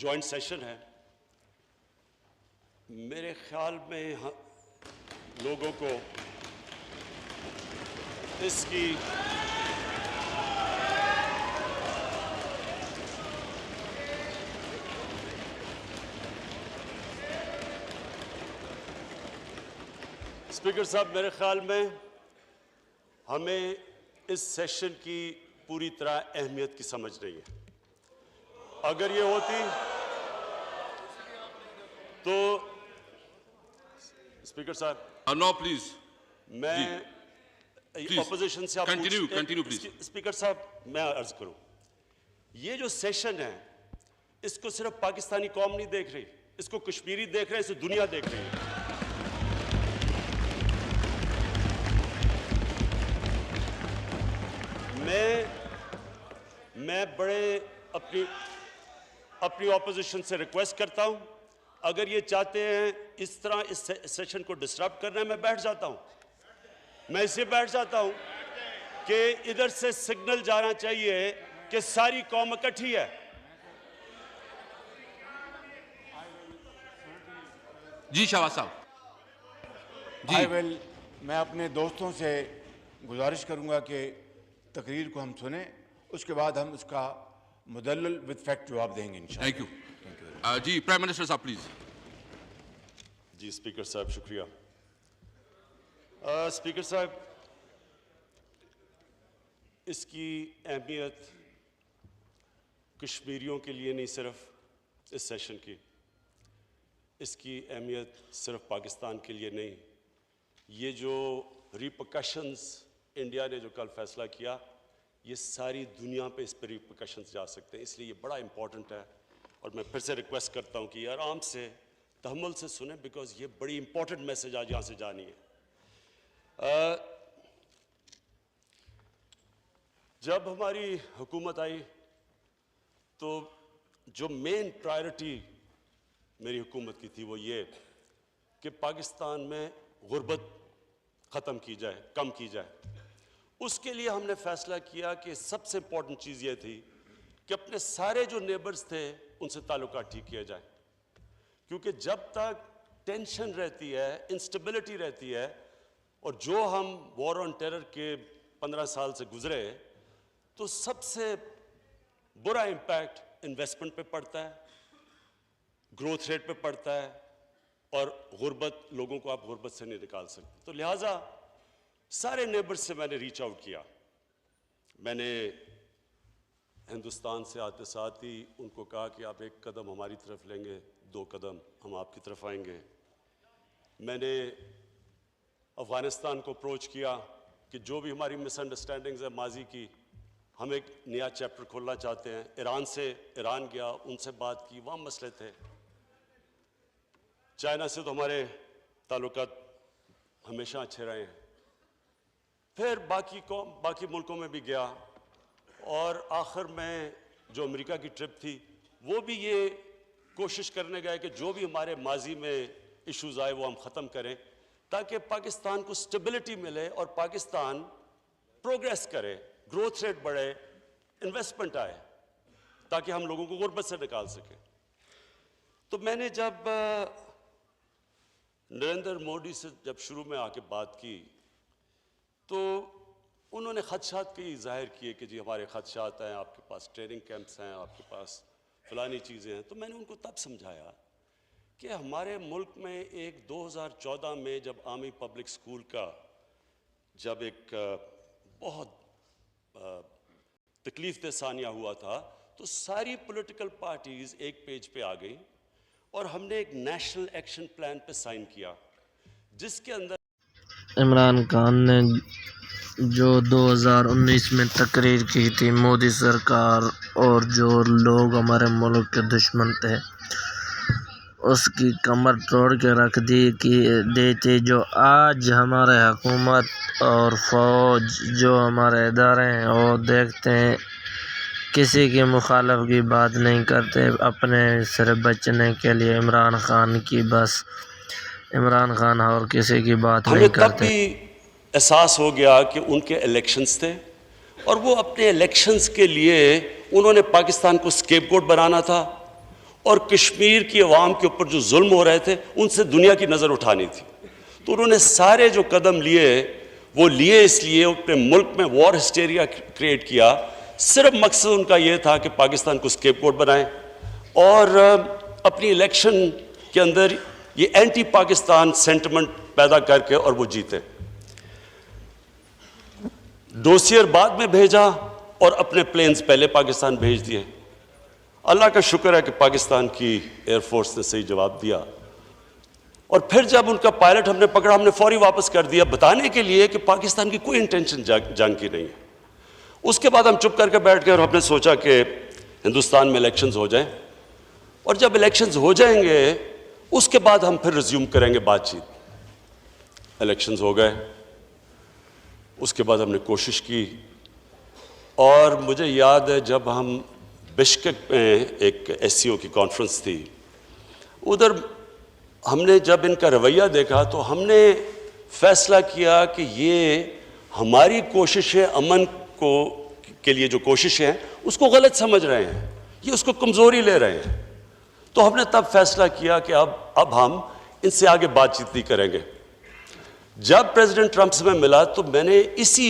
Joint session ہے، میرے خیال میں لوگوں کو اس کی اسپیکر صاحب، میرے خیال میں ہمیں اس سیشن کی پوری طرح اہمیت کی سمجھ نہیں ہے. اگر یہ ہوتی تو اسپیکر صاحب نو پلیز میں اپوزیشن سے کنٹینیو پلیز. اسپیکر صاحب میں عرض کروں، یہ جو سیشن ہے اس کو صرف پاکستانی قوم نہیں دیکھ رہی، اس کو کشمیری دیکھ رہے ہیں، اسے دنیا دیکھ رہی ہے. میں بڑے اپنی اپوزیشن سے ریکویسٹ کرتا ہوں، اگر یہ چاہتے ہیں اس طرح اس سیشن کو ڈسٹرب کرنا ہے، میں بیٹھ جاتا ہوں. میں اسے بیٹھ جاتا ہوں کہ ادھر سے سگنل جانا چاہیے کہ ساری قوم اکٹھی ہے. جی شہباز صاحب جی. میں اپنے دوستوں سے گزارش کروں گا کہ تقریر کو ہم سنیں، اس کے بعد ہم اس کا مدلل وتھ فیکٹ جواب دیں گے انشاءاللہ. Thank you. جی پرائم منسٹر صاحب پلیز. جی اسپیکر صاحب شکریہ. اسپیکر صاحب، اس کی اہمیت کشمیریوں کے لیے نہیں صرف اس سیشن کی، اس کی اہمیت صرف پاکستان کے لیے نہیں. یہ جو ریپرکشنز انڈیا نے جو کل فیصلہ کیا، یہ ساری دنیا پہ اس پہ ریپرکشنز جا سکتے ہیں، اس لیے یہ بڑا امپورٹنٹ ہے. اور میں پھر سے ریکویسٹ کرتا ہوں کہ یہ آرام سے تحمل سے سنیں، بیکاز یہ بڑی امپورٹنٹ میسج آج یہاں سے جانی ہے. جب ہماری حکومت آئی تو جو مین پرائرٹی میری حکومت کی تھی وہ یہ کہ پاکستان میں غربت ختم کی جائے، کم کی جائے. اس کے لیے ہم نے فیصلہ کیا کہ سب سے امپورٹنٹ چیز یہ تھی کہ اپنے سارے جو نیبرز تھے ان سے تعلقات ٹھیک کیے جائیں، کیونکہ جب تک ٹینشن رہتی ہے، انسٹیبلٹی رہتی ہے، اور جو ہم وار آن ٹیرر کے 15 سال سے گزرے، تو سب سے برا امپیکٹ انویسٹمنٹ پہ پڑتا ہے، گروتھ ریٹ پہ پڑتا ہے، اور غربت، لوگوں کو آپ غربت سے نہیں نکال سکتے. تو لہٰذا سارے نیبرز سے میں نے ریچ آؤٹ کیا. میں نے ہندوستان سے آتے ساتھ ہی ان کو کہا کہ آپ ایک قدم ہماری طرف لیں گے، 2 قدم ہم آپ کی طرف آئیں گے. میں نے افغانستان کو اپروچ کیا کہ جو بھی ہماری مس انڈرسٹینڈنگز ہیں ماضی کی، ہم ایک نیا چیپٹر کھولنا چاہتے ہیں. ایران گیا، ان سے بات کی، وہاں مسئلے تھے. چائنا سے تو ہمارے تعلقات ہمیشہ اچھے رہے ہیں. پھر باقی ملکوں میں بھی گیا، اور آخر میں جو امریکہ کی ٹرپ تھی وہ بھی یہ کوشش کرنے گئے کہ جو بھی ہمارے ماضی میں ایشوز آئے وہ ہم ختم کریں، تاکہ پاکستان کو سٹیبلٹی ملے اور پاکستان پروگریس کرے، گروتھ ریٹ بڑھے، انویسٹمنٹ آئے، تاکہ ہم لوگوں کو غربت سے نکال سکیں. تو میں نے جب نریندر مودی سے شروع میں آ کے بات کی تو انہوں نے خدشات کی ظاہر کیے کہ جی ہمارے خدشات ہیں، آپ کے پاس ٹریننگ کیمپس ہیں، آپ کے پاس فلانی چیزیں ہیں. تو میں نے ان کو تب سمجھایا کہ ہمارے ملک میں ایک 2014 میں جب عامی پبلک سکول کا جب ایک بہت تکلیف دہ ثانیہ ہوا تھا، تو ساری پولیٹیکل پارٹیز ایک پیج پہ آ گئی اور ہم نے ایک نیشنل ایکشن پلان پہ سائن کیا، جس کے اندر عمران خان نے جو 2019 میں تقریر کی تھی، مودی سرکار اور جو لوگ ہمارے ملک کے دشمن تھے اس کی کمر توڑ کے رکھ دی تھی. جو آج ہمارے حکومت اور فوج جو ہمارے ادارے ہیں وہ دیکھتے ہیں کسی کی مخالف کی بات نہیں کرتے، اپنے صرف بچنے کے لیے عمران خان کی، بس عمران خان اور کسی کی بات نہیں کرتے. ہمیں تب بھی احساس ہو گیا کہ ان کے الیکشنز تھے اور وہ اپنے الیکشنز کے لیے انہوں نے پاکستان کو اسکیپ گوٹ بنانا تھا، اور کشمیر کی عوام کے اوپر جو ظلم ہو رہے تھے ان سے دنیا کی نظر اٹھانی تھی. تو انہوں نے سارے جو قدم لیے وہ لیے اس لیے اپنے ملک میں وار ہسٹیریا کریٹ کیا. صرف مقصد ان کا یہ تھا کہ پاکستان کو اسکیپ گوٹ بنائیں اور اپنی الیکشن کے اندر یہ اینٹی پاکستان سینٹیمنٹ پیدا کر کے اور وہ جیتے. ڈوسیئر بعد میں بھیجا اور اپنے پلینز پہلے پاکستان بھیج دیے. اللہ کا شکر ہے کہ پاکستان کی ایئر فورس نے صحیح جواب دیا اور پھر جب ان کا پائلٹ ہم نے پکڑا ہم نے فوری واپس کر دیا بتانے کے لیے کہ پاکستان کی کوئی انٹینشن جنگ کی نہیں ہے. اس کے بعد ہم چپ کر کے بیٹھ گئے اور ہم نے سوچا کہ ہندوستان میں الیکشنز ہو جائیں اور جب الیکشنز ہو جائیں گے اس کے بعد ہم پھر ریزیوم کریں گے بات چیت. الیکشنز ہو گئے, اس کے بعد ہم نے کوشش کی اور مجھے یاد ہے جب ہم بشکک میں ایک ایس سی او کی کانفرنس تھی, ادھر ہم نے جب ان کا رویہ دیکھا تو ہم نے فیصلہ کیا کہ یہ ہماری کوششیں امن کے لیے جو کوششیں ہیں اس کو غلط سمجھ رہے ہیں, یہ اس کو کمزوری لے رہے ہیں. تو ہم نے تب فیصلہ کیا کہ اب ہم ان سے آگے بات چیت نہیں کریں گے. جب پریزیڈنٹ ٹرمپ سے میں ملا تو میں نے اسی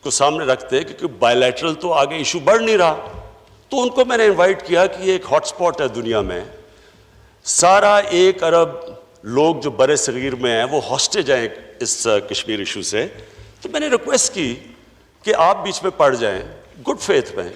کو سامنے رکھتے کہ بائی لیٹرل تو آگے ایشو بڑھ نہیں رہا, تو ان کو میں نے انوائٹ کیا کہ یہ ایک ہاٹ سپاٹ ہے دنیا میں, سارا 1 ارب لوگ جو برِ صغیر میں ہیں وہ ہاسٹیج ہیں اس کشمیر ایشو سے. تو میں نے ریکویسٹ کی کہ آپ بیچ میں پڑ جائیں گڈ فیتھ میں.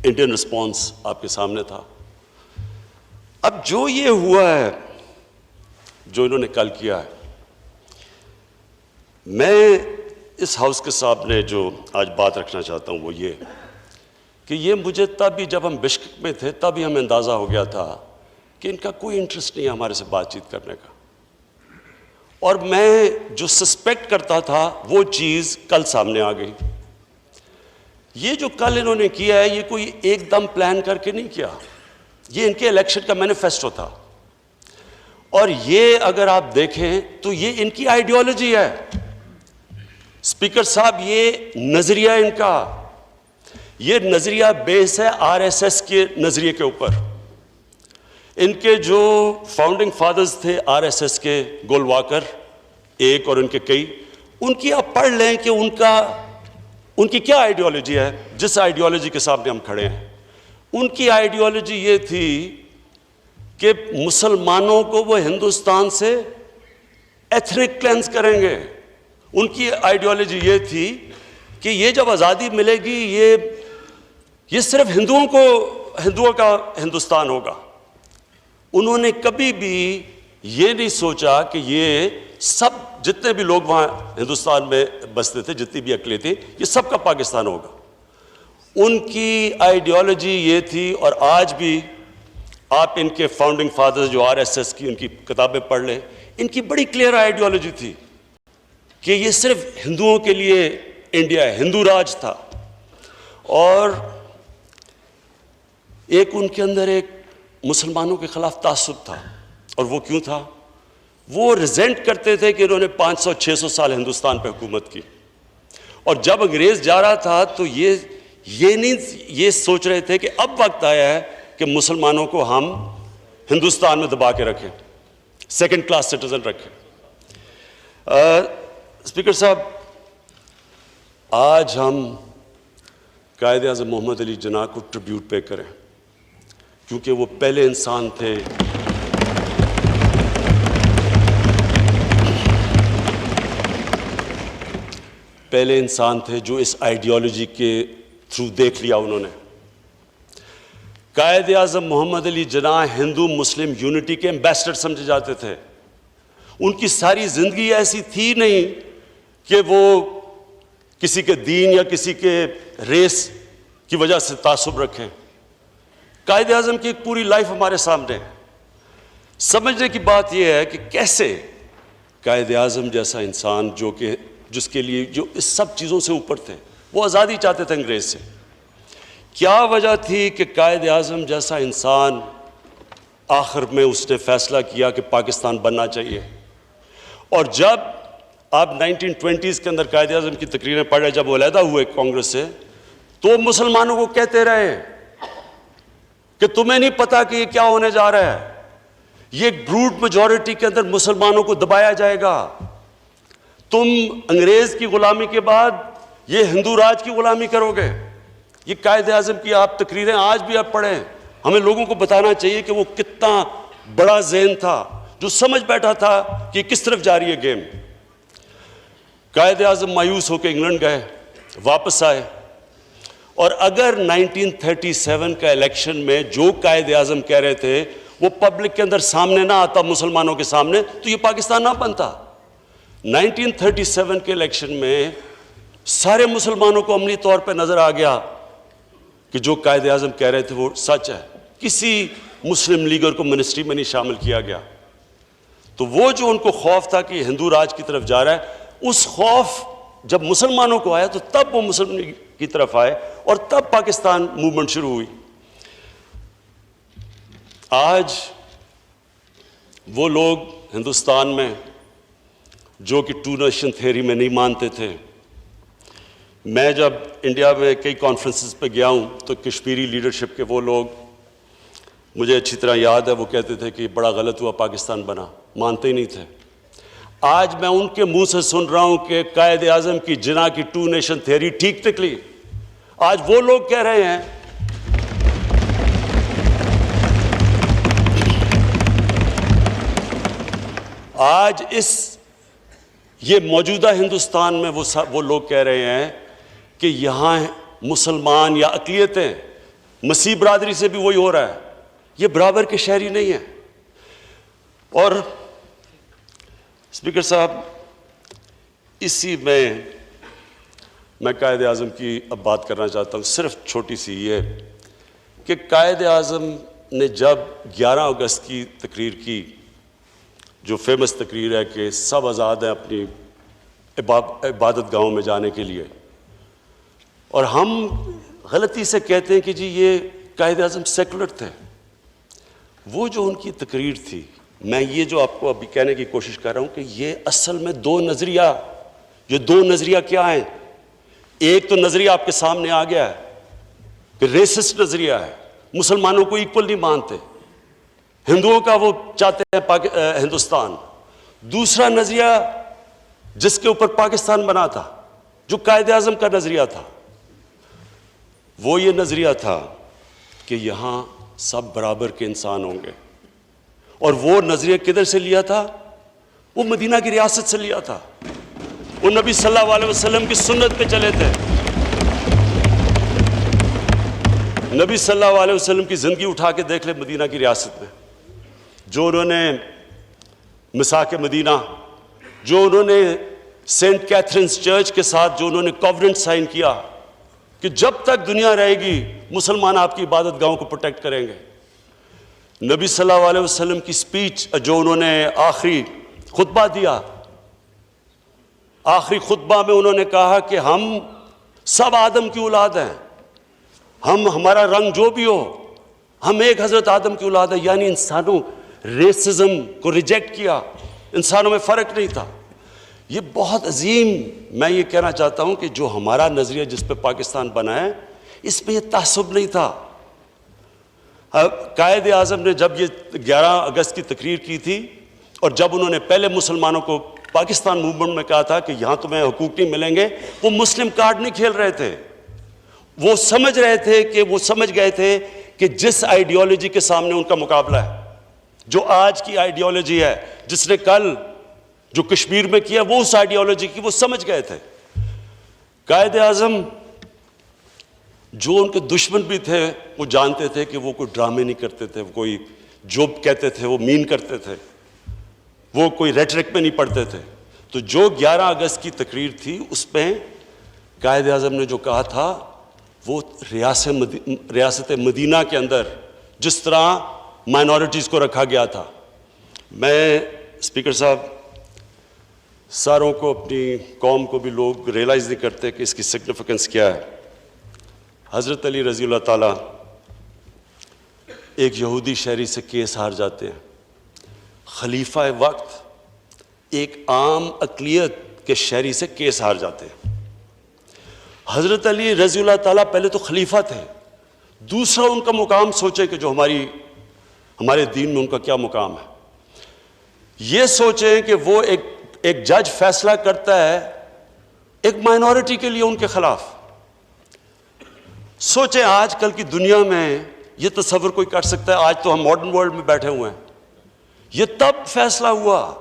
انڈین رسپانس آپ کے سامنے تھا. اب جو یہ ہوا ہے جو انہوں نے کل کیا ہے, میں اس ہاؤس کے سامنے جو آج بات رکھنا چاہتا ہوں وہ یہ کہ یہ مجھے تب ہی جب ہم بشکک میں تھے تب ہی ہمیں اندازہ ہو گیا تھا کہ ان کا کوئی انٹرسٹ نہیں ہے ہمارے سے بات چیت کرنے کا. اور میں جو سسپیکٹ کرتا تھا وہ چیز کل سامنے آ گئی. یہ جو کل انہوں نے کیا ہے یہ کوئی ایک دم پلان کر کے نہیں کیا, یہ ان کے الیکشن کا مینیفیسٹو تھا. اور یہ اگر آپ دیکھیں تو یہ ان کی آئیڈیالوجی ہے. اسپیکر صاحب یہ نظریہ ان کا, یہ نظریہ بیس ہے آر ایس ایس کے نظریے کے اوپر. ان کے جو فاؤنڈنگ فادرز تھے آر ایس ایس کے, گولواکر ایک اور ان کے کئی, ان کی آپ پڑھ لیں کہ ان کی کیا آئیڈیالوجی ہے. جس آئیڈیالوجی کے سامنے ہم کھڑے ہیں ان کی آئیڈیالوجی یہ تھی کہ مسلمانوں کو وہ ہندوستان سے ایتھنک کلینز کریں گے. ان کی آئیڈیالوجی یہ تھی کہ یہ جب آزادی ملے گی یہ صرف ہندوؤں کا ہندوستان ہوگا. انہوں نے کبھی بھی یہ نہیں سوچا کہ یہ سب جتنے بھی لوگ وہاں ہندوستان میں بستے تھے, جتنی بھی اقلیتیں تھیں, یہ سب کا پاکستان ہوگا. ان کی آئیڈیالوجی یہ تھی. اور آج بھی آپ ان کے فاؤنڈنگ فادرز جو آر ایس ایس کی ان کی کتابیں پڑھ لیں, ان کی بڑی کلیئر آئیڈیالوجی تھی کہ یہ صرف ہندوؤں کے لیے انڈیا ہے, ہندو راج تھا. اور ایک ان کے اندر ایک مسلمانوں کے خلاف تعصب تھا. اور وہ کیوں تھا؟ وہ ریزینٹ کرتے تھے کہ انہوں نے 500-600 سال ہندوستان پہ حکومت کی, اور جب انگریز جا رہا تھا تو یہ سوچ رہے تھے کہ اب وقت آیا ہے کہ مسلمانوں کو ہم ہندوستان میں دبا کے رکھیں, سیکنڈ کلاس سٹیزن رکھیں. اسپیکر صاحب, آج ہم قائد اعظم محمد علی جناح کو ٹریبیوٹ پے کریں کیونکہ وہ پہلے انسان تھے جو اس آئیڈیالوجی کے تھرو دیکھ لیا انہوں نے. قائد اعظم محمد علی جناح ہندو مسلم یونٹی کے ایمبیسڈر سمجھے جاتے تھے. ان کی ساری زندگی ایسی تھی نہیں کہ وہ کسی کے دین یا کسی کے ریس کی وجہ سے تعصب رکھیں. قائد اعظم کی ایک پوری لائف ہمارے سامنے ہے. سمجھنے کی بات یہ ہے کہ کیسے قائد اعظم جیسا انسان جس کے لیے جو اس سب چیزوں سے اوپر تھے, وہ آزادی چاہتے تھے انگریز سے, کیا وجہ تھی کہ قائد اعظم جیسا انسان آخر میں اس نے فیصلہ کیا کہ پاکستان بننا چاہیے. اور جب آپ 1920s کے اندر قائد اعظم کی تقریریں پڑھ رہے, جب وہ علیحدہ ہوئے کانگریس سے, تو مسلمانوں کو کہتے رہے کہ تمہیں نہیں پتا کہ یہ کیا ہونے جا رہا ہے. یہ بروٹ میجورٹی کے اندر مسلمانوں کو دبایا جائے گا. تم انگریز کی غلامی کے بعد یہ ہندو راج کی غلامی کرو گے. یہ قائد اعظم کی آپ تقریریں آج بھی آپ پڑھیں. ہمیں لوگوں کو بتانا چاہیے کہ وہ کتنا بڑا ذہن تھا جو سمجھ بیٹھا تھا کہ کس طرف جا رہی ہے گیم. قائد اعظم مایوس ہو کے انگلینڈ گئے, واپس آئے, اور اگر 1937 کا الیکشن میں جو قائد اعظم کہہ رہے تھے وہ پبلک کے اندر سامنے نہ آتا, مسلمانوں کے سامنے, تو یہ پاکستان نہ بنتا. 1937 کے الیکشن میں سارے مسلمانوں کو عملی طور پہ نظر آ گیا کہ جو قائد اعظم کہہ رہے تھے وہ سچ ہے. کسی مسلم لیڈر کو منسٹری میں نہیں شامل کیا گیا. تو وہ جو ان کو خوف تھا کہ یہ ہندو راج کی طرف جا رہا ہے, اس خوف جب مسلمانوں کو آیا تو تب وہ مسلم لیگ کی طرف آئے اور تب پاکستان موومنٹ شروع ہوئی. آج وہ لوگ ہندوستان میں جو کہ ٹو نیشن تھیوری میں نہیں مانتے تھے, میں جب انڈیا میں کئی کانفرنسز پہ گیا ہوں تو کشمیری لیڈرشپ کے وہ لوگ, مجھے اچھی طرح یاد ہے, وہ کہتے تھے کہ بڑا غلط ہوا پاکستان بنا, مانتے ہی نہیں تھے. آج میں ان کے منہ سے سن رہا ہوں کہ قائد اعظم کی جناح کی ٹو نیشن تھیوری ٹھیک نکلی. آج وہ لوگ کہہ رہے ہیں آج یہ موجودہ ہندوستان میں وہ لوگ کہہ رہے ہیں کہ یہاں مسلمان یا اقلیتیں, مسیح برادری سے بھی وہی ہو رہا ہے, یہ برابر کے شہری نہیں ہیں. اور اسپیکر صاحب, اسی میں قائد اعظم کی اب بات کرنا چاہتا ہوں, صرف چھوٹی سی یہ کہ قائد اعظم نے جب 11 اگست کی تقریر کی, جو فیمس تقریر ہے کہ سب آزاد ہیں اپنی عبادت گاہوں میں جانے کے لیے, اور ہم غلطی سے کہتے ہیں کہ جی یہ قائد اعظم سیکولر تھے. وہ جو ان کی تقریر تھی, میں یہ جو آپ کو ابھی کہنے کی کوشش کر رہا ہوں کہ یہ اصل میں دو نظریہ کیا ہیں. ایک تو نظریہ آپ کے سامنے آ گیا ہے کہ ریسسٹ نظریہ ہے, مسلمانوں کو ایکول نہیں مانتے, ہندوؤں کا وہ چاہتے ہیں ہندوستان. دوسرا نظریہ جس کے اوپر پاکستان بنا تھا, جو قائد اعظم کا نظریہ تھا, وہ یہ نظریہ تھا کہ یہاں سب برابر کے انسان ہوں گے. اور وہ نظریہ کدھر سے لیا تھا؟ وہ مدینہ کی ریاست سے لیا تھا. وہ نبی صلی اللہ علیہ وسلم کی سنت پہ چلے تھے. نبی صلی اللہ علیہ وسلم کی زندگی اٹھا کے دیکھ لے مدینہ کی ریاست میں, جو انہوں نے مساک مدینہ, جو انہوں نے سینٹ کیتھرینز چرچ کے ساتھ جو انہوں نے کووننٹ سائن کیا کہ جب تک دنیا رہے گی مسلمان آپ کی عبادت گاہوں کو پروٹیکٹ کریں گے. نبی صلی اللہ علیہ وسلم کی سپیچ جو انہوں نے آخری خطبہ دیا, آخری خطبہ میں انہوں نے کہا کہ ہم سب آدم کی اولاد ہیں, ہمارا رنگ جو بھی ہو, ہم ایک حضرت آدم کی اولاد ہے. یعنی انسانوں ریسزم کو ریجیکٹ کیا, انسانوں میں فرق نہیں تھا. یہ بہت عظیم, میں یہ کہنا چاہتا ہوں کہ جو ہمارا نظریہ جس پہ پاکستان بنا ہے, اس پہ یہ تعصب نہیں تھا. قائد اعظم نے جب یہ 11 اگست کی تقریر کی تھی اور جب انہوں نے پہلے مسلمانوں کو پاکستان موومنٹ میں کہا تھا کہ یہاں تمہیں حقوق نہیں ملیں گے, وہ مسلم کارڈ نہیں کھیل رہے تھے. وہ سمجھ گئے تھے کہ جس آئیڈیالوجی کے سامنے ان کا مقابلہ ہے, جو آج کی آئیڈیالوجی ہے, جس نے کل جو کشمیر میں کیا وہ اس آئیڈیالوجی کی, وہ سمجھ گئے تھے. قائد اعظم جو ان کے دشمن بھی تھے وہ جانتے تھے کہ وہ کوئی ڈرامے نہیں کرتے تھے, وہ کوئی جو کہتے تھے وہ مین کرتے تھے, وہ کوئی ریٹرک میں نہیں پڑھتے تھے. تو جو 11 اگست کی تقریر تھی اس میں قائد اعظم نے جو کہا تھا وہ ریاست مدینہ کے اندر جس طرح مائنورٹیز کو رکھا گیا تھا. میں اسپیکر صاحب, ساروں کو, اپنی قوم کو بھی لوگ ریئلائز نہیں کرتے کہ اس کی سگنیفیکنس کیا ہے. حضرت علی رضی اللہ تعالیٰ ایک یہودی شہری سے کیس ہار جاتے ہیں. خلیفہ وقت ایک عام اقلیت کے شہری سے کیس ہار جاتے ہیں. حضرت علی رضی اللہ تعالیٰ پہلے تو خلیفہ تھے, دوسرا ان کا مقام سوچیں کہ جو ہمارے دین میں ان کا کیا مقام ہے. یہ سوچیں کہ وہ ایک جج فیصلہ کرتا ہے ایک مائنورٹی کے لیے ان کے خلاف. سوچیں آج کل کی دنیا میں یہ تصور کوئی کر سکتا ہے؟ آج تو ہم ماڈرن ورلڈ میں بیٹھے ہوئے ہیں. یہ تب فیصلہ ہوا.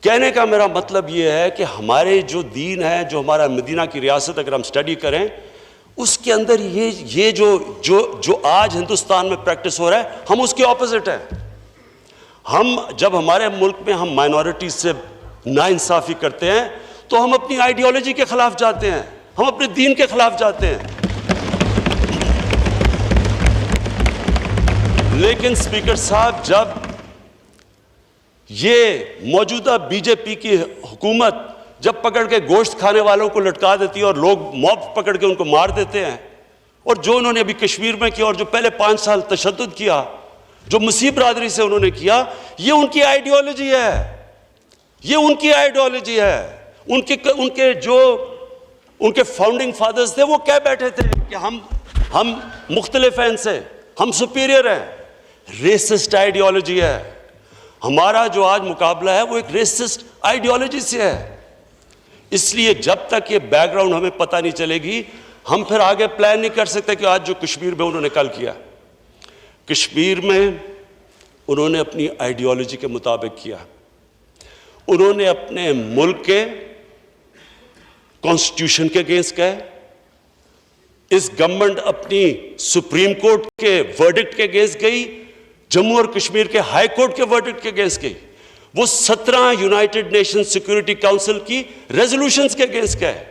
کہنے کا میرا مطلب یہ ہے کہ ہمارے جو دین ہے, جو ہمارا مدینہ کی ریاست اگر ہم سٹڈی کریں, اس کے اندر یہ جو آج ہندوستان میں پریکٹس ہو رہا ہے, ہم اس کے اپوزٹ ہیں. ہم جب ہمارے ملک میں ہم مائنورٹی سے ناانصافی کرتے ہیں تو ہم اپنی آئیڈیالوجی کے خلاف جاتے ہیں, ہم اپنے دین کے خلاف جاتے ہیں. لیکن اسپیکر صاحب, جب یہ موجودہ بی جے پی کی حکومت جب پکڑ کے گوشت کھانے والوں کو لٹکا دیتی ہے اور لوگ موب پکڑ کے ان کو مار دیتے ہیں, اور جو انہوں نے ابھی کشمیر میں کیا اور جو پہلے 5 سال تشدد کیا, جو مسیح برادری سے انہوں نے کیا, یہ ان کی آئیڈیالوجی ہے. یہ ان کی آئیڈیالوجی ہے. ان کے فاؤنڈنگ فادرز تھے, وہ کہہ بیٹھے تھے کہ ہم مختلف ہیں ان سے, ہم سپیریئر ہیں. ریسسٹ آئیڈیالوجی ہے. ہمارا جو آج مقابلہ ہے وہ ایک ریسسٹ آئیڈیالوجی سے ہے. اس لیے جب تک یہ بیک گراؤنڈ ہمیں پتہ نہیں چلے گی, ہم پھر آگے پلان نہیں کر سکتے کہ آج جو کشمیر میں انہوں نے کل کیا. کشمیر میں انہوں نے اپنی آئیڈیالوجی کے مطابق کیا. انہوں نے اپنے ملک کے کانسٹیٹیوشن کے اگینسٹ گئے. اس گورنمنٹ اپنی سپریم کورٹ کے ورڈکٹ کے اگینسٹ گئی, جموں اور کشمیر کے ہائی کورٹ کے ورڈکٹ کے اگینسٹ گئی. وہ 17 یونائٹڈ نیشن سیکورٹی کاؤنسل کی ریزولوشنز کے اگینسٹ گئے.